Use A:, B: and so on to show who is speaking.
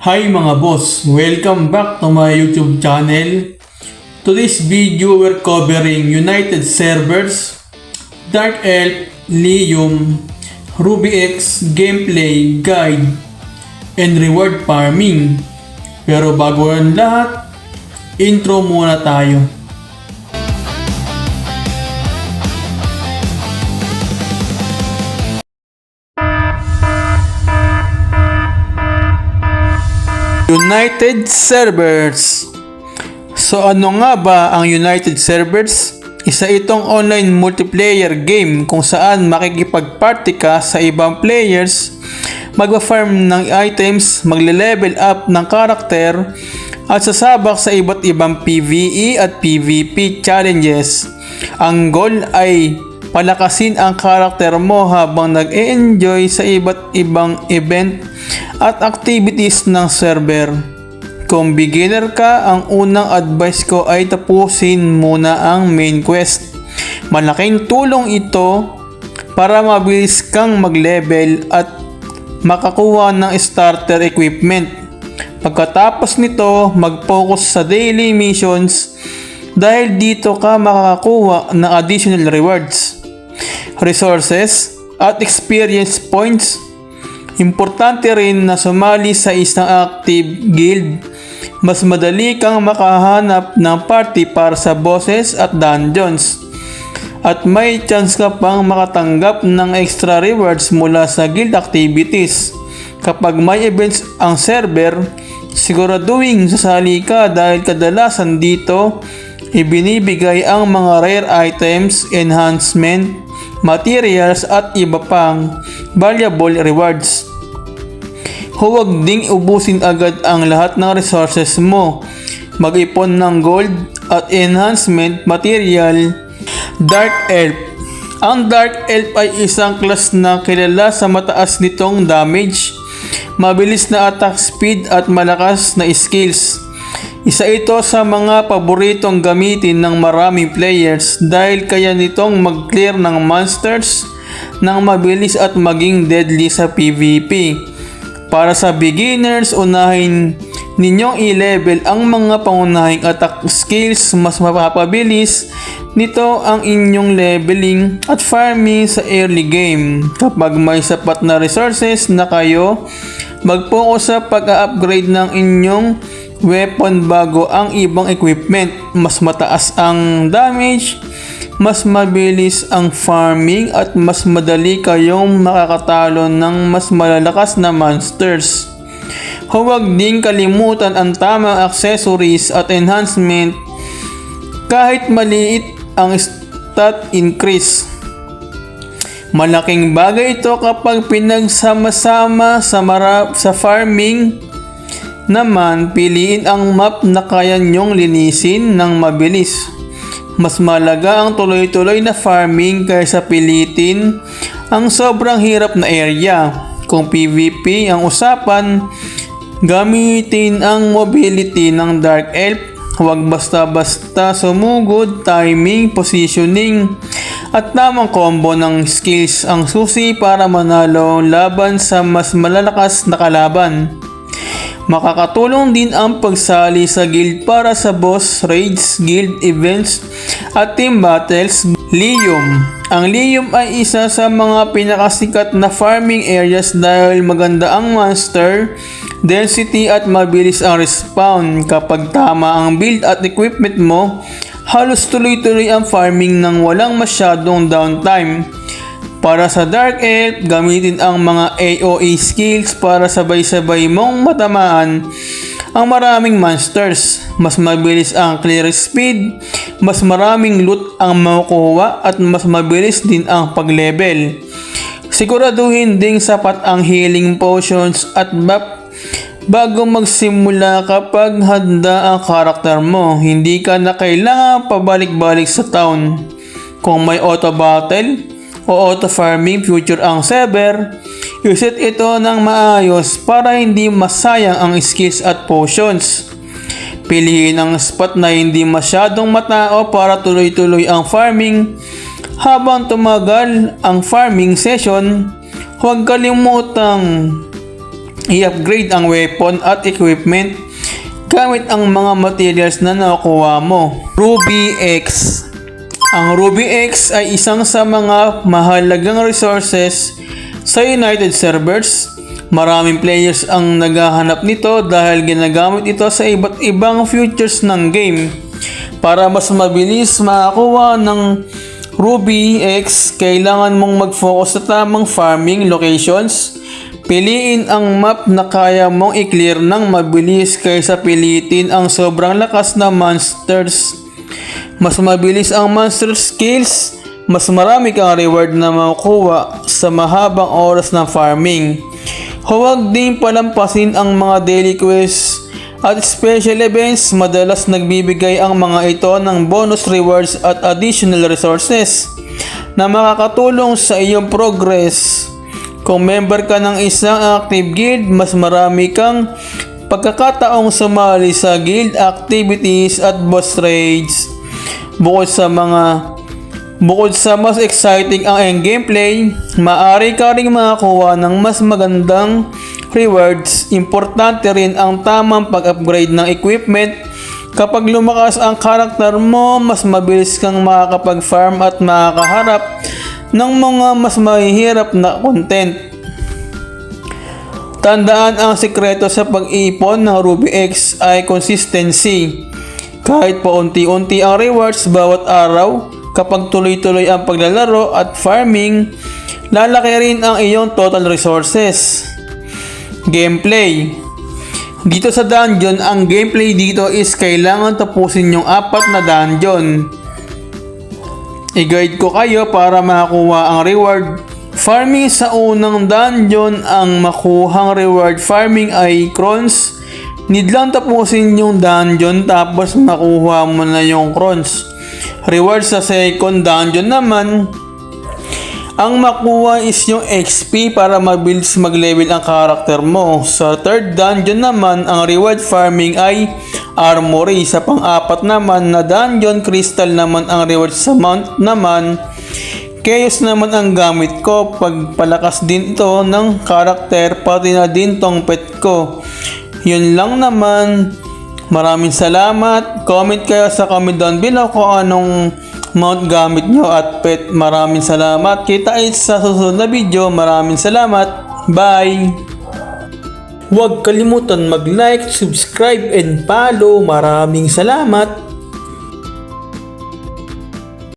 A: Hi mga boss! Welcome back to my YouTube channel. Today's video we're covering United Servers, Dark Elf, Lium, Ruby X gameplay, guide, and reward farming. Pero bago yan lahat, intro muna tayo. United Servers. So ano nga ba ang United Servers? Isa itong online multiplayer game kung saan makikipag-party ka sa ibang players, magpa-farm ng items, magle-level up ng karakter, at sasabak sa iba't ibang PvE at PvP challenges. Ang goal ay palakasin ang karakter mo habang nag-e-enjoy sa iba't ibang event at activities ng server. Kung beginner ka, ang unang advice ko ay tapusin muna ang main quest. Malaking tulong ito para mabilis kang mag-level at makakuha ng starter equipment. Pagkatapos nito, mag-focus sa daily missions dahil dito ka makakakuha ng additional rewards, resources, at experience points. Importante rin na sumali sa isang active guild. Mas madali kang makahanap ng party para sa bosses at dungeons. At may chance ka pang makatanggap ng extra rewards mula sa guild activities. Kapag may events ang server, siguraduhin sasali ka dahil kadalasan dito ibinibigay ang mga rare items, enhancement, materials at iba pang valuable rewards. Huwag ding ubusin agad ang lahat ng resources mo. Mag-ipon ng gold at enhancement material. Dark Elf. Ang Dark Elf ay isang class na kilala sa mataas nitong damage, mabilis na attack speed at malakas na skills. Isa ito sa mga paboritong gamitin ng maraming players dahil kaya nitong mag-clear ng monsters ng mabilis at maging deadly sa PvP. Para sa beginners, unahin ninyong i-level ang mga pangunahing attack skills. Mas mapapabilis nito ang inyong leveling at farming sa early game. Kapag may sapat na resources na kayo, mag-focus sa pag-upgrade ng inyong weapon bago ang ibang equipment. Mas mataas ang damage, mas mabilis ang farming at mas madali kayong makakatalo ng mas malalakas na monsters. Huwag din kalimutan ang tamang accessories at enhancement kahit maliit ang stat increase. Malaking bagay ito kapag pinagsama-sama sa farming. Naman, piliin ang map na kaya nyong linisin ng mabilis. Mas malaga ang tuloy-tuloy na farming kaysa pilitin ang sobrang hirap na area. Kung PvP ang usapan, gamitin ang mobility ng Dark Elf. Huwag basta-basta sumugod. Timing, positioning, at tamang combo ng skills ang susi para manalo laban sa mas malalakas na kalaban. Makakatulong din ang pagsali sa guild para sa boss raids, guild events, at team battles. Lium. Ang Lium ay isa sa mga pinakasikat na farming areas dahil maganda ang monster density at mabilis ang respawn. Kapag tama ang build at equipment mo, halos tuloy-tuloy ang farming nang walang masyadong downtime. Para sa Dark Elf, gamitin ang mga AoE skills para sabay-sabay mong matamaan ang maraming monsters. Mas mabilis ang clear speed, mas maraming loot ang makukuha at mas mabilis din ang pag-level. Siguraduhin ding sapat ang healing potions at buff bago magsimula kapag handa ang karakter mo. Hindi ka na kailangan pabalik-balik sa town. Kung may auto battle o auto farming future ang server, iset ito ng maayos para hindi masayang ang skills at potions. Piliin ang spot na hindi masyadong matao para tuloy-tuloy ang farming. Habang tumagal ang farming session, huwag kalimutang i-upgrade ang weapon at equipment gamit ang mga materials na nakuha mo. Ruby X. Ang Ruby X ay isang sa mga mahalagang resources sa United Servers. Maraming players ang naghahanap nito dahil ginagamit ito sa iba't ibang features ng game. Para mas mabilis makakuha ng Ruby X, kailangan mong mag-focus sa tamang farming locations. Piliin ang map na kaya mong i-clear ng mabilis kaysa pilitin ang sobrang lakas na monsters. Mas mabilis ang monster skills, mas marami kang reward na makukuha sa mahabang oras ng farming. Huwag din palampasin ang mga daily quests at special events. Madalas nagbibigay ang mga ito ng bonus rewards at additional resources na makakatulong sa iyong progress. Kung member ka ng isang active guild, mas marami kang pagkakataong sumali sa guild activities at boss raids. Bukod sa mas exciting ang gameplay, maaari ka ring makakuha ng mas magandang rewards. Importante rin ang tamang pag-upgrade ng equipment. Kapag lumakas ang karakter mo, mas mabilis kang makakapag-farm at makakaharap ng mga mas mahihirap na content. Tandaan, ang sikreto sa pag-iipon ng Ruby X ay consistency. Kahit paunti-unti ang rewards bawat araw, kapag tuloy-tuloy ang paglalaro at farming, lalaki rin ang iyong total resources. Gameplay. Dito sa dungeon, ang gameplay dito is kailangan tapusin yung 4 na dungeon. I-guide ko kayo para makakuha ang reward. Farming sa unang dungeon, ang makuhang reward farming ay crowns. Need lang tapusin yung dungeon tapos makuha mo na yung crowns. Reward sa second dungeon naman, ang makuha is yung XP para mabilis mag-level ang karakter mo. Sa third dungeon naman, ang reward farming ay armory. Sa pang-4 naman na dungeon, crystal naman ang reward. Sa mount naman, chaos naman ang gamit ko. Pagpalakas din to ng karakter, pati na din tong pet ko. Yun lang naman. Maraming salamat. Comment kayo sa comment down below kung anong mount gamit nyo at pet. Maraming salamat. Kita-kits sa susunod na video. Maraming salamat. Bye! Huwag kalimutan mag-like, subscribe, and follow. Maraming salamat.